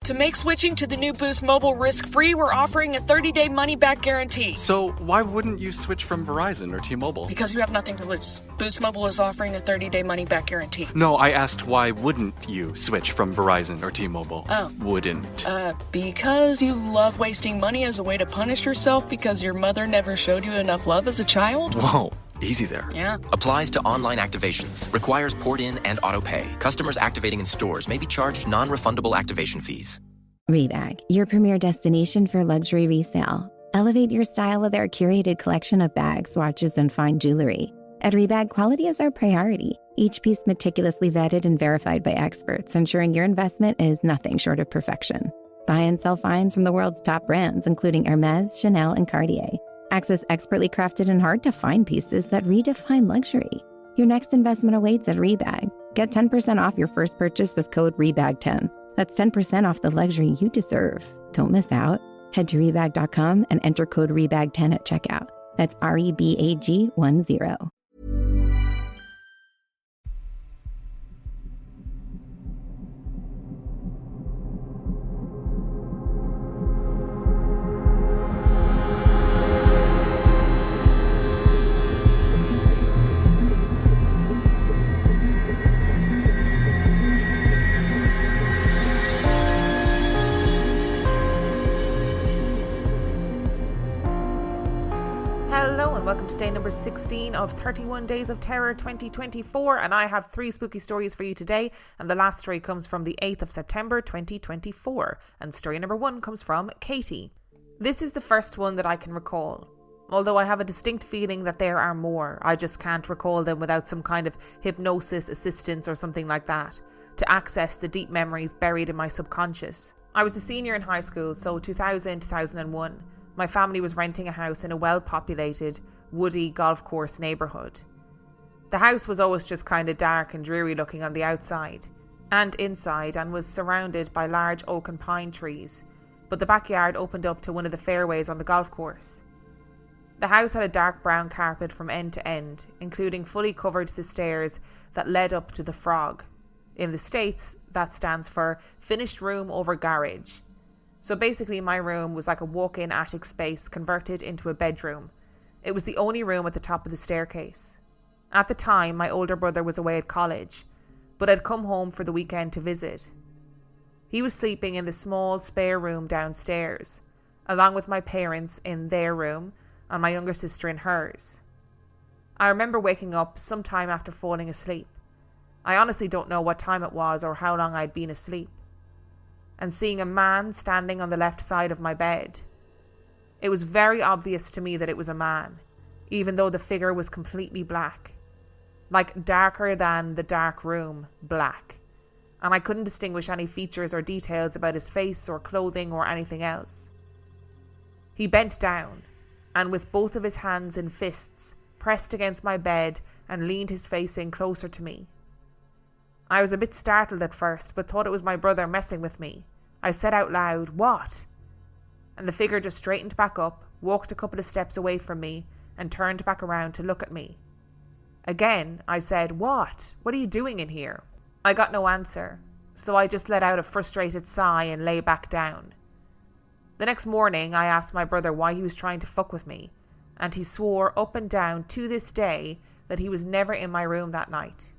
To make switching to the new Boost Mobile risk-free, we're offering a 30-day money-back guarantee. So why wouldn't you switch from Verizon or T-Mobile? Because you have nothing to lose. Boost Mobile is offering a 30-day money-back guarantee. No, I asked why wouldn't you switch from Verizon or T-Mobile? Oh. Wouldn't. Because you love wasting money as a way to punish yourself because your mother never showed you enough love as a child? Whoa. Easy there. Yeah. Applies to online activations. Requires port in and auto pay. Customers activating in stores may be charged non-refundable activation fees. Rebag, your premier destination for luxury resale. Elevate your style with our curated collection of bags, watches, and fine jewelry. At Rebag, quality is our priority. Each piece meticulously vetted and verified by experts, ensuring your investment is nothing short of perfection. Buy and sell finds from the world's top brands, including Hermes, Chanel, and Cartier. Access expertly crafted and hard-to-find pieces that redefine luxury. Your next investment awaits at Rebag. Get 10% off your first purchase with code REBAG10. That's 10% off the luxury you deserve. Don't miss out. Head to Rebag.com and enter code REBAG10 at checkout. That's REBAG10. Hello and welcome to day number 16 of 31 Days of Terror 2024, and I have 3 spooky stories for you today, and the last story comes from the 8th of September 2024, and story number 1 comes from Katie. This is the first one that I can recall, although I have a distinct feeling that there are more. I just can't recall them without some kind of hypnosis assistance or something like that to access the deep memories buried in my subconscious. I was a senior in high school, so 2000-2001. My family was renting a house in a well-populated, woody golf course neighbourhood. The house was always just kind of dark and dreary looking on the outside and inside, and was surrounded by large oak and pine trees, but the backyard opened up to one of the fairways on the golf course. The house had a dark brown carpet from end to end, including fully covered the stairs that led up to the Frog. In the States, that stands for Finished Room Over Garage. So basically my room was like a walk-in attic space converted into a bedroom. It was the only room at the top of the staircase. At the time, my older brother was away at college, but had come home for the weekend to visit. He was sleeping in the small spare room downstairs, along with my parents in their room and my younger sister in hers. I remember waking up sometime after falling asleep. I honestly don't know what time it was or how long I'd been asleep, and seeing a man standing on the left side of my bed. It was very obvious to me that it was a man, even though the figure was completely black. Like darker than the dark room, black. And I couldn't distinguish any features or details about his face or clothing or anything else. He bent down, and with both of his hands in fists, pressed against my bed and leaned his face in closer to me. I was a bit startled at first, but thought it was my brother messing with me. I said out loud, "What?" And the figure just straightened back up, walked a couple of steps away from me, and turned back around to look at me. Again, I said, "What? What are you doing in here?" I got no answer, so I just let out a frustrated sigh and lay back down. The next morning, I asked my brother why he was trying to fuck with me, and he swore up and down to this day that he was never in my room that night.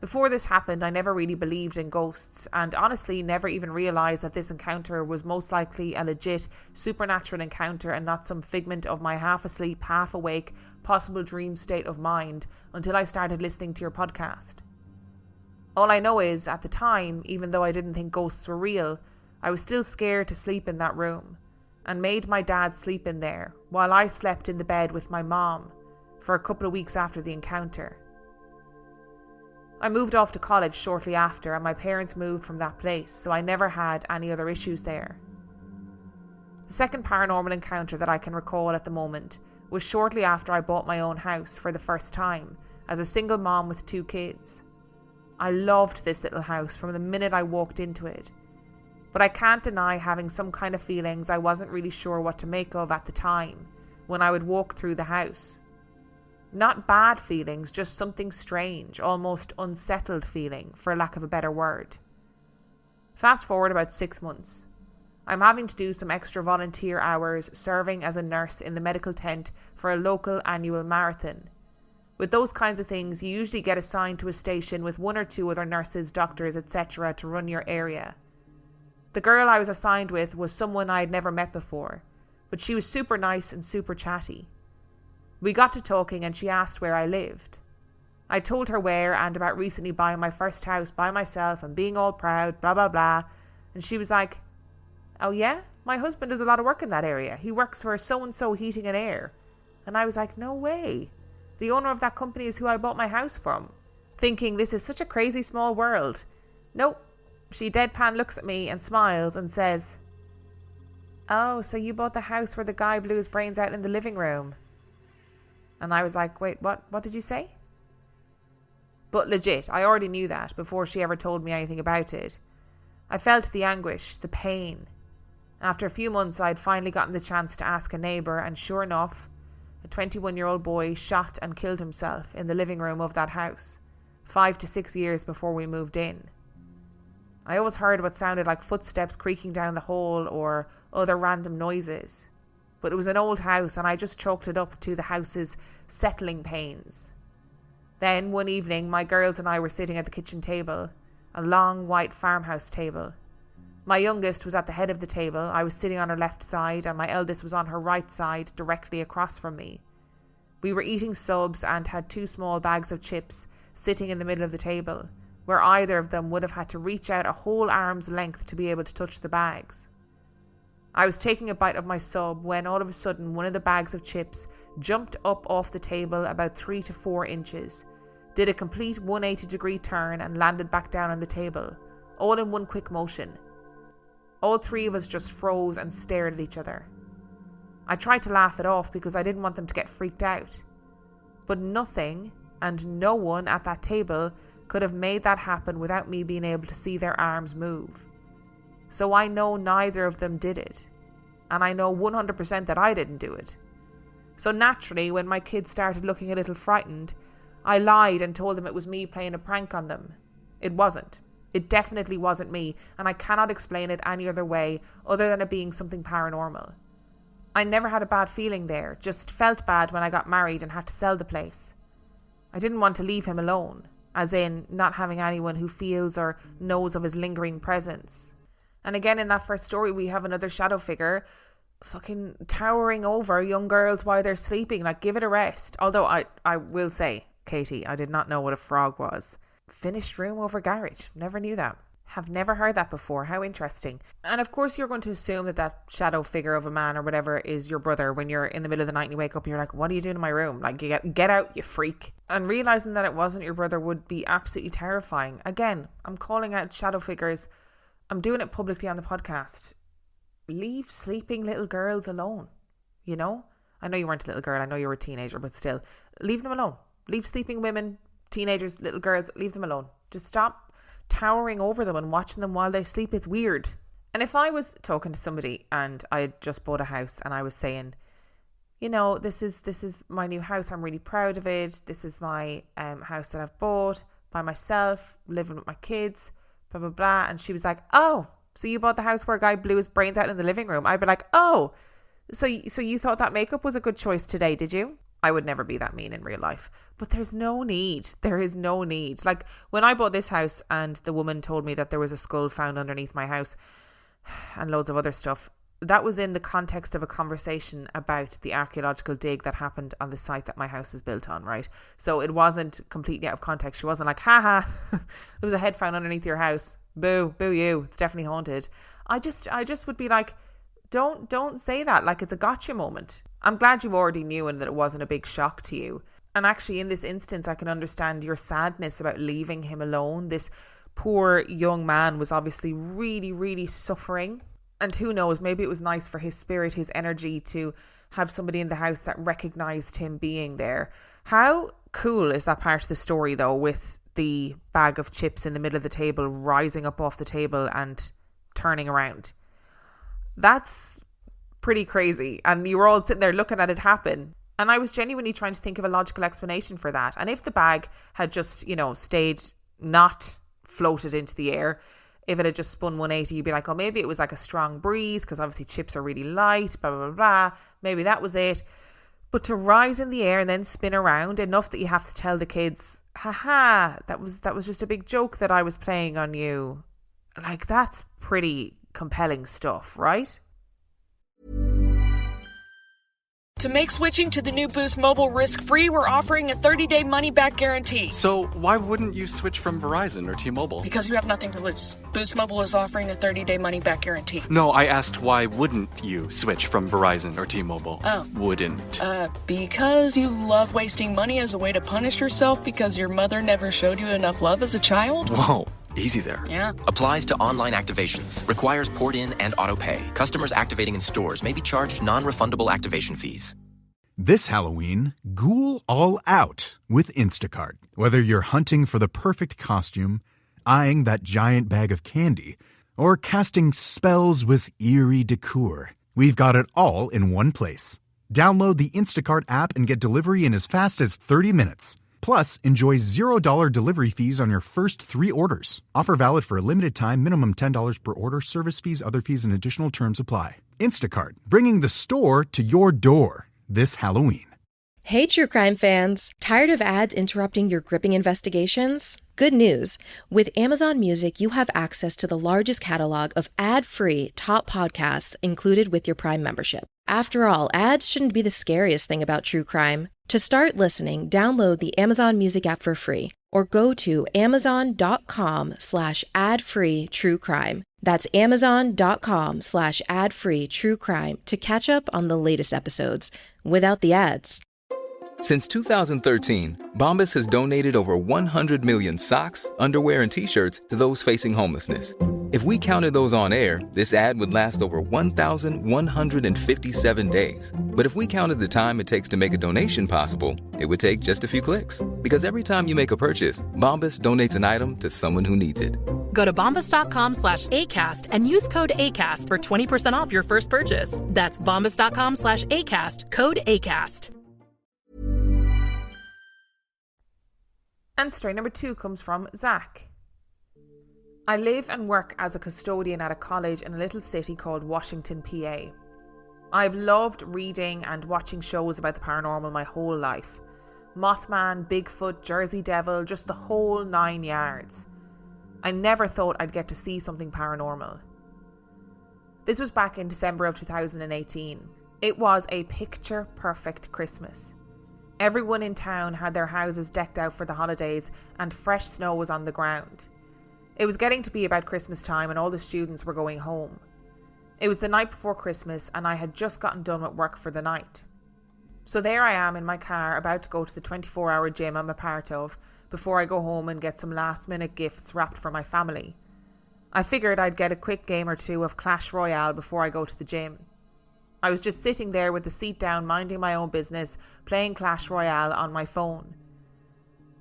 Before this happened, I never really believed in ghosts, and honestly never even realised that this encounter was most likely a legit supernatural encounter and not some figment of my half-asleep, half-awake, possible dream state of mind until I started listening to your podcast. All I know is, at the time, even though I didn't think ghosts were real, I was still scared to sleep in that room, and made my dad sleep in there, while I slept in the bed with my mom, for a couple of weeks after the encounter. I moved off to college shortly after, and my parents moved from that place, so I never had any other issues there. The second paranormal encounter that I can recall at the moment was shortly after I bought my own house for the first time, as a single mom with 2 kids. I loved this little house from the minute I walked into it, but I can't deny having some kind of feelings I wasn't really sure what to make of at the time, when I would walk through the house. Not bad feelings, just something strange, almost unsettled feeling, for lack of a better word. Fast forward about 6 months. I'm having to do some extra volunteer hours serving as a nurse in the medical tent for a local annual marathon. With those kinds of things, you usually get assigned to a station with 1 or 2 other nurses, doctors, etc. to run your area. The girl I was assigned with was someone I had never met before, but she was super nice and super chatty. We got to talking and she asked where I lived. I told her where and about recently buying my first house by myself and being all proud, blah blah blah, and she was like, "Oh yeah? My husband does a lot of work in that area. He works for so-and-so Heating and Air." And I was like, "No way. The owner of that company is who I bought my house from." Thinking this is such a crazy small world. Nope. She deadpan looks at me and smiles and says, "Oh, so you bought the house where the guy blew his brains out in the living room?" And I was like, "Wait, what did you say?" But legit, I already knew that before she ever told me anything about it. I felt the anguish, the pain. After a few months, I had finally gotten the chance to ask a neighbour, and sure enough, a 21-year-old boy shot and killed himself in the living room of that house, 5 to 6 years before we moved in. I always heard what sounded like footsteps creaking down the hall or other random noises. But it was an old house and I just chalked it up to the house's settling pains. Then one evening my girls and I were sitting at the kitchen table, a long white farmhouse table. My youngest was at the head of the table, I was sitting on her left side and my eldest was on her right side directly across from me. We were eating subs and had 2 small bags of chips sitting in the middle of the table, where either of them would have had to reach out a whole arm's length to be able to touch the bags. I was taking a bite of my sub when all of a sudden one of the bags of chips jumped up off the table about 3 to 4 inches, did a complete 180-degree turn and landed back down on the table, all in one quick motion. All 3 of us just froze and stared at each other. I tried to laugh it off because I didn't want them to get freaked out. But nothing and no one at that table could have made that happen without me being able to see their arms move. So I know neither of them did it. And I know 100% that I didn't do it. So naturally, when my kids started looking a little frightened, I lied and told them it was me playing a prank on them. It wasn't. It definitely wasn't me, and I cannot explain it any other way other than it being something paranormal. I never had a bad feeling there, just felt bad when I got married and had to sell the place. I didn't want to leave him alone, as in not having anyone who feels or knows of his lingering presence. And again, in that first story, we have another shadow figure fucking towering over young girls while they're sleeping. Like, give it a rest. Although I will say, Katie, I did not know what a frog was. Finished room over garage. Never knew that. Have never heard that before. How interesting. And of course you're going to assume that shadow figure of a man or whatever is your brother when you're in the middle of the night and you wake up and you're like, what are you doing in my room? Like, get out, you freak. And realising that it wasn't your brother would be absolutely terrifying. Again, I'm calling out shadow figures. I'm doing it publicly on the podcast. Leave sleeping little girls alone. You know? I know you weren't a little girl. I know you were a teenager, but still. Leave them alone. Leave sleeping women, teenagers, little girls, leave them alone. Just stop towering over them and watching them while they sleep. It's weird. And if I was talking to somebody and I had just bought a house and I was saying, you know, this is my new house, I'm really proud of it, this is my house that I've bought by myself, living with my kids, blah blah blah, and she was like, oh, so you bought the house where a guy blew his brains out in the living room? I'd be like, oh, so you thought that makeup was a good choice today, did you? I would never be that mean in real life. But there's no need. There is no need. Like, when I bought this house and the woman told me that there was a skull found underneath my house and loads of other stuff, that was in the context of a conversation about the archaeological dig that happened on the site that my house is built on, right? So it wasn't completely out of context. She wasn't like, haha, there was a head found underneath your house. Boo you. It's definitely haunted. I just would be like, don't say that like it's a gotcha moment. I'm glad you already knew and that it wasn't a big shock to you. And actually in this instance, I can understand your sadness about leaving him alone. This poor young man was obviously really, really suffering. And who knows, maybe it was nice for his spirit, his energy, to have somebody in the house that recognised him being there. How cool is that part of the story though, with the bag of chips in the middle of the table rising up off the table and turning around? That's pretty crazy. And you were all sitting there looking at it happen. And I was genuinely trying to think of a logical explanation for that. And if the bag had just, stayed not floated into the air, If it had just spun 180, you'd be like, oh, maybe it was like a strong breeze because obviously chips are really light, blah, blah, blah, blah. Maybe that was it. But to rise in the air and then spin around enough that you have to tell the kids, haha, that was just a big joke that I was playing on you. Like, that's pretty compelling stuff, right? To make switching to the new Boost Mobile risk-free, we're offering a 30-day money-back guarantee. So why wouldn't you switch from Verizon or T-Mobile? Because you have nothing to lose. Boost Mobile is offering a 30-day money-back guarantee. No, I asked why wouldn't you switch from Verizon or T-Mobile? Oh. Wouldn't. Because you love wasting money as a way to punish yourself because your mother never showed you enough love as a child? Whoa. Easy there. Yeah. Applies to online activations. Requires port in and auto pay. Customers activating in stores may be charged non-refundable activation fees. This Halloween, ghoul all out with Instacart. Whether you're hunting for the perfect costume, eyeing that giant bag of candy, or casting spells with eerie decor, we've got it all in one place. Download the Instacart app and get delivery in as fast as 30 minutes. Plus, enjoy $0 delivery fees on your first 3 orders. Offer valid for a limited time, minimum $10 per order, service fees, other fees, and additional terms apply. Instacart, bringing the store to your door this Halloween. Hey, true crime fans. Tired of ads interrupting your gripping investigations? Good news. With Amazon Music, you have access to the largest catalog of ad-free top podcasts included with your Prime membership. After all, ads shouldn't be the scariest thing about true crime. To start listening, download the Amazon Music app for free or go to amazon.com/ad-free true crime. That's amazon.com/ad-free true crime to catch up on the latest episodes without the ads. Since 2013, Bombas has donated over 100 million socks, underwear, and T-shirts to those facing homelessness. If we counted those on air, this ad would last over 1,157 days. But if we counted the time it takes to make a donation possible, it would take just a few clicks. Because every time you make a purchase, Bombas donates an item to someone who needs it. Go to bombas.com/ACAST and use code ACAST for 20% off your first purchase. That's bombas.com/ACAST, code ACAST. And story number 2 comes from Zack. I live and work as a custodian at a college in a little city called Washington, PA. I've loved reading and watching shows about the paranormal my whole life. Mothman, Bigfoot, Jersey Devil, just the whole 9 yards. I never thought I'd get to see something paranormal. This was back in December of 2018. It was a picture-perfect Christmas. Everyone in town had their houses decked out for the holidays and fresh snow was on the ground. It was getting to be about Christmas time and all the students were going home. It was the night before Christmas and I had just gotten done with work for the night. So there I am in my car about to go to the 24-hour gym I'm a part of before I go home and get some last-minute gifts wrapped for my family. I figured I'd get a quick game or 2 of Clash Royale before I go to the gym. I was just sitting there with the seat down, minding my own business, playing Clash Royale on my phone.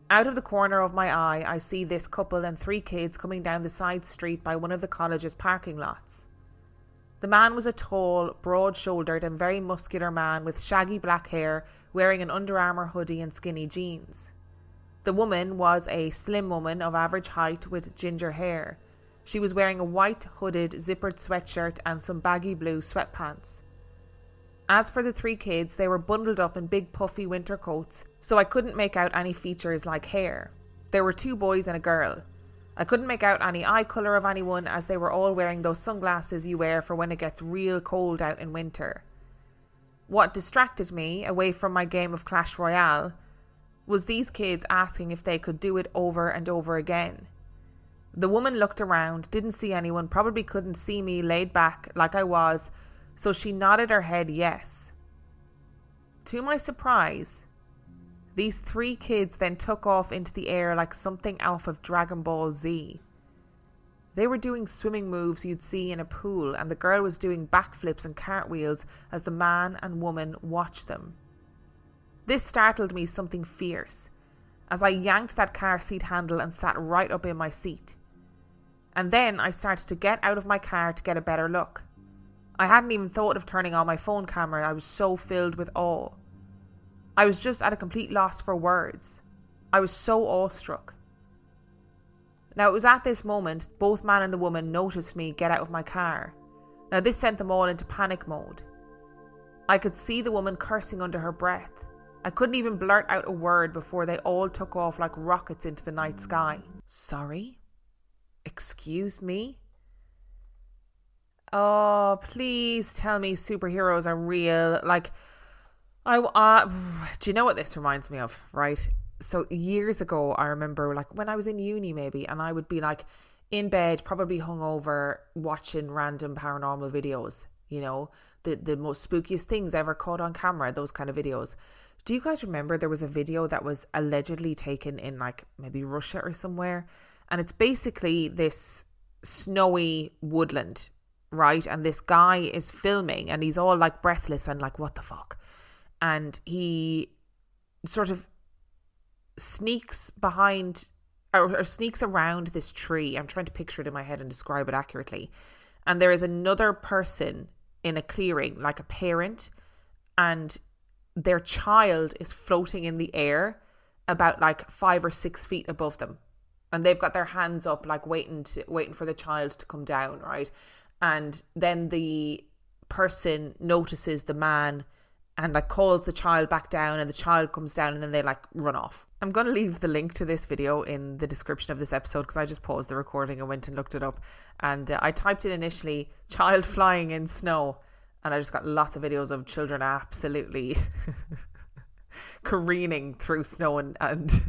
Out of the corner of my eye, I see this couple and 3 kids coming down the side street by one of the college's parking lots. The man was a tall, broad-shouldered and very muscular man with shaggy black hair, wearing an Under Armour hoodie and skinny jeans. The woman was a slim woman of average height with ginger hair. She was wearing a white hooded zippered sweatshirt and some baggy blue sweatpants. As for the 3 kids, they were bundled up in big puffy winter coats, so I couldn't make out any features like hair. There were 2 boys and a girl. I couldn't make out any eye colour of anyone as they were all wearing those sunglasses you wear for when it gets real cold out in winter. What distracted me, away from my game of Clash Royale, was these kids asking if they could do it over and over again. The woman looked around, didn't see anyone, probably couldn't see me laid back like I was, so she nodded her head yes. To my surprise, these 3 kids then took off into the air like something out of Dragon Ball Z. They were doing swimming moves you'd see in a pool, and the girl was doing backflips and cartwheels as the man and woman watched them. This startled me something fierce, as I yanked that car seat handle and sat right up in my seat. And then I started to get out of my car to get a better look. I hadn't even thought of turning on my phone camera. I was so filled with awe. I was just at a complete loss for words. I was so awestruck. Now, it was at this moment both man and the woman noticed me get out of my car. Now, this sent them all into panic mode. I could see the woman cursing under her breath. I couldn't even blurt out a word before they all took off like rockets into the night sky. Sorry? Excuse me? Oh, please tell me superheroes are real. Like, do you know what this reminds me of, right? So years ago, I remember like when I was in uni maybe, and I would be like in bed, probably hungover, watching random paranormal videos, you know, the most spookiest things ever caught on camera, those kind of videos. Do you guys remember there was a video that was allegedly taken in like maybe Russia or somewhere? And it's basically this snowy woodland, right? And this guy is filming and he's all like breathless and like, what the fuck? And he sort of sneaks behind or sneaks around this tree. I'm trying to picture it in my head and describe it accurately. And there is another person in a clearing, like a parent, and their child is floating in the air about like 5 or 6 feet above them. And they've got their hands up like waiting for the child to come down, right? And then the person notices the man and like calls the child back down, and the child comes down, and then they like run off. I'm going to leave the link to this video in the description of this episode because I just paused the recording and went and looked it up. And I typed in initially child flying in snow, and I just got lots of videos of children absolutely careening through snow and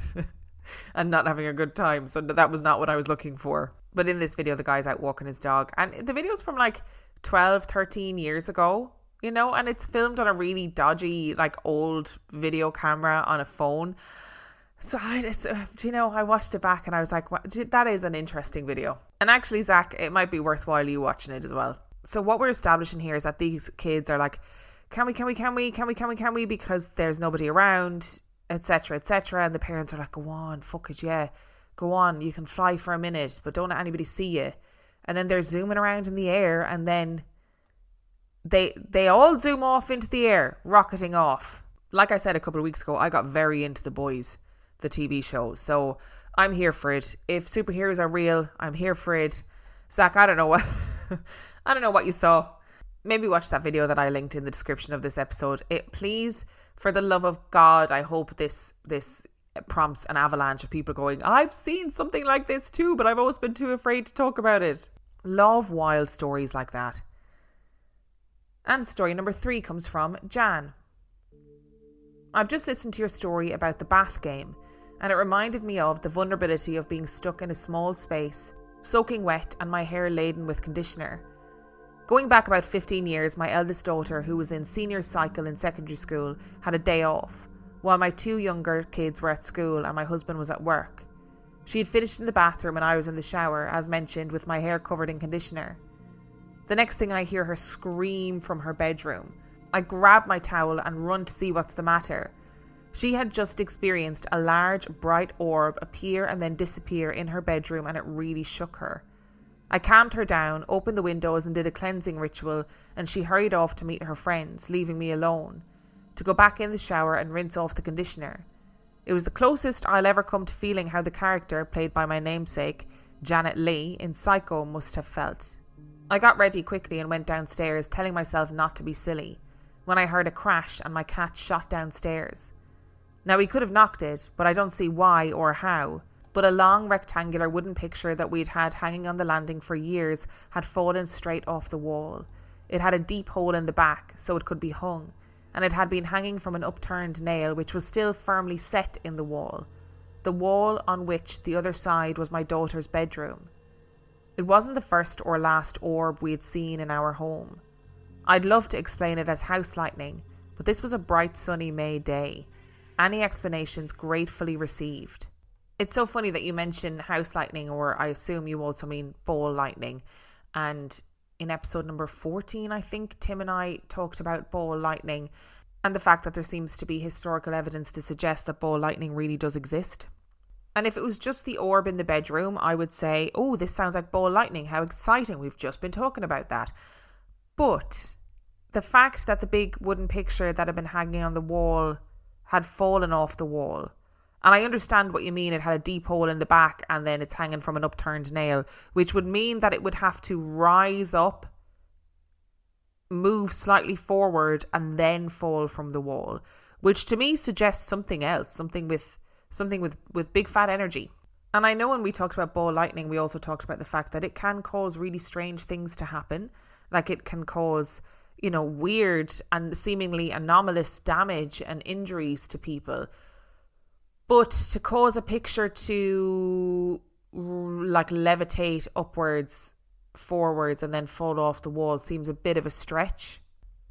not having a good time. So that was not what I was looking for. But in this video, the guy's out walking his dog, and the video's from like 12, 13 years ago, you know, and it's filmed on a really dodgy, like old video camera on a phone. So you know, I watched it back and I was like, that is an interesting video. And actually, Zach, it might be worthwhile you watching it as well. So what we're establishing here is that these kids are like, can we, because there's nobody around, etc., etc. And the parents are like, go on, fuck it, yeah. Go on, you can fly for a minute, but don't let anybody see you. And then they're zooming around in the air, and then they all zoom off into the air, rocketing off. Like I said a couple of weeks ago, I got very into The Boys, the TV show. So I'm here for it. If superheroes are real, I'm here for it. Zach, I don't know what you saw. Maybe watch that video that I linked in the description of this episode. Please, for the love of God, I hope this prompts an avalanche of people going, I've seen something like this too, but I've always been too afraid to talk about it. Love wild stories like that. And story number 3 comes from Jan. I've just listened to your story about the bath game, and it reminded me of the vulnerability of being stuck in a small space, soaking wet and my hair laden with conditioner. Going back about 15 years, my eldest daughter, who was in senior cycle in secondary school, had a day off, while my 2 younger kids were at school and my husband was at work. She had finished in the bathroom and I was in the shower, as mentioned, with my hair covered in conditioner. The next thing I hear her scream from her bedroom. I grab my towel and run to see what's the matter. She had just experienced a large, bright orb appear and then disappear in her bedroom, and it really shook her. I calmed her down, opened the windows and did a cleansing ritual, and she hurried off to meet her friends, leaving me alone, to go back in the shower and rinse off the conditioner. It was the closest I'll ever come to feeling how the character, played by my namesake, Janet Leigh, in Psycho must have felt. I got ready quickly and went downstairs, telling myself not to be silly, when I heard a crash and my cat shot downstairs. Now, he could have knocked it, but I don't see why or how. But a long rectangular wooden picture that we'd had hanging on the landing for years had fallen straight off the wall. It had a deep hole in the back, so it could be hung, and it had been hanging from an upturned nail which was still firmly set in the wall on which the other side was my daughter's bedroom. It wasn't the first or last orb we had seen in our home. I'd love to explain it as house lightning, but this was a bright sunny May day. Any explanations gratefully received. It's so funny that you mention house lightning, or I assume you also mean ball lightning. And in episode number 14, I think, Tim and I talked about ball lightning and the fact that there seems to be historical evidence to suggest that ball lightning really does exist. And if it was just the orb in the bedroom, I would say, oh, this sounds like ball lightning. How exciting. We've just been talking about that. But the fact that the big wooden picture that had been hanging on the wall had fallen off the wall, And I understand what you mean. It had a deep hole in the back and then it's hanging from an upturned nail, which would mean that it would have to rise up, move slightly forward and then fall from the wall, which to me suggests something else, something with big fat energy. And I know when we talked about ball lightning, we also talked about the fact that it can cause really strange things to happen. Like it can cause, weird and seemingly anomalous damage and injuries to people. But to cause a picture to levitate upwards, forwards and then fall off the wall seems a bit of a stretch.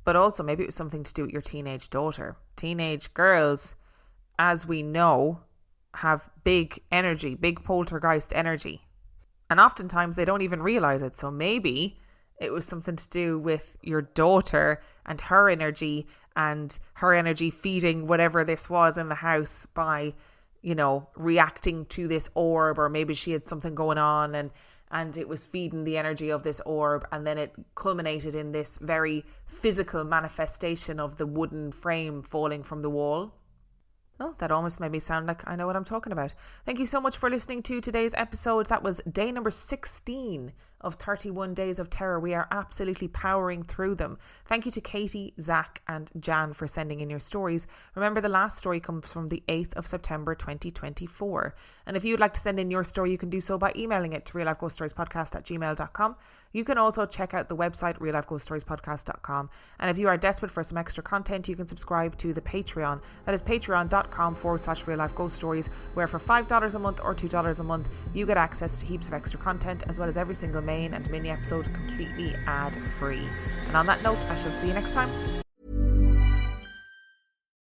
But also maybe it was something to do with your teenage daughter. Teenage girls, as we know, have big energy, big poltergeist energy. And oftentimes they don't even realise it. So maybe it was something to do with your daughter and her energy feeding whatever this was in the house by, reacting to this orb, or maybe she had something going on and it was feeding the energy of this orb, and then it culminated in this very physical manifestation of the wooden frame falling from the wall. Oh, that almost made me sound like I know what I'm talking about. Thank you so much for listening to today's episode. That was day number 16 of 31 Days of Terror. We are absolutely powering through them. Thank you to Katie, Zack and Jan for sending in your stories. Remember, the last story comes from the 8th of September 2024. And if you'd like to send in your story, you can do so by emailing it to reallifeghoststoriespodcast@gmail.com. You can also check out the website reallifeghoststoriespodcast.com. And if you are desperate for some extra content, you can subscribe to the Patreon. That is patreon.com/reallifeghoststories, where for $5 a month or $2 a month, you get access to heaps of extra content, as well as every single main and mini episode completely ad-free. And on that note, I shall see you next time.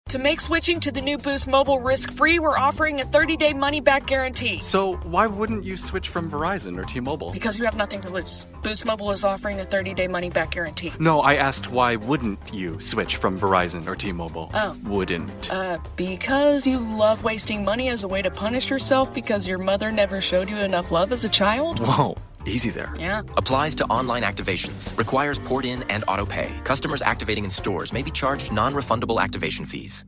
To make switching to the new Boost Mobile risk-free, we're offering a 30-day money-back guarantee. So why wouldn't you switch from Verizon or T-Mobile? Because you have nothing to lose. Boost Mobile is offering a 30-day money-back guarantee. No, I asked why wouldn't you switch from Verizon or T-Mobile? Oh. Wouldn't. Because you love wasting money as a way to punish yourself because your mother never showed you enough love as a child? Whoa. Easy there. Yeah. Applies to online activations. Requires port in and auto pay. Customers activating in stores may be charged non-refundable activation fees.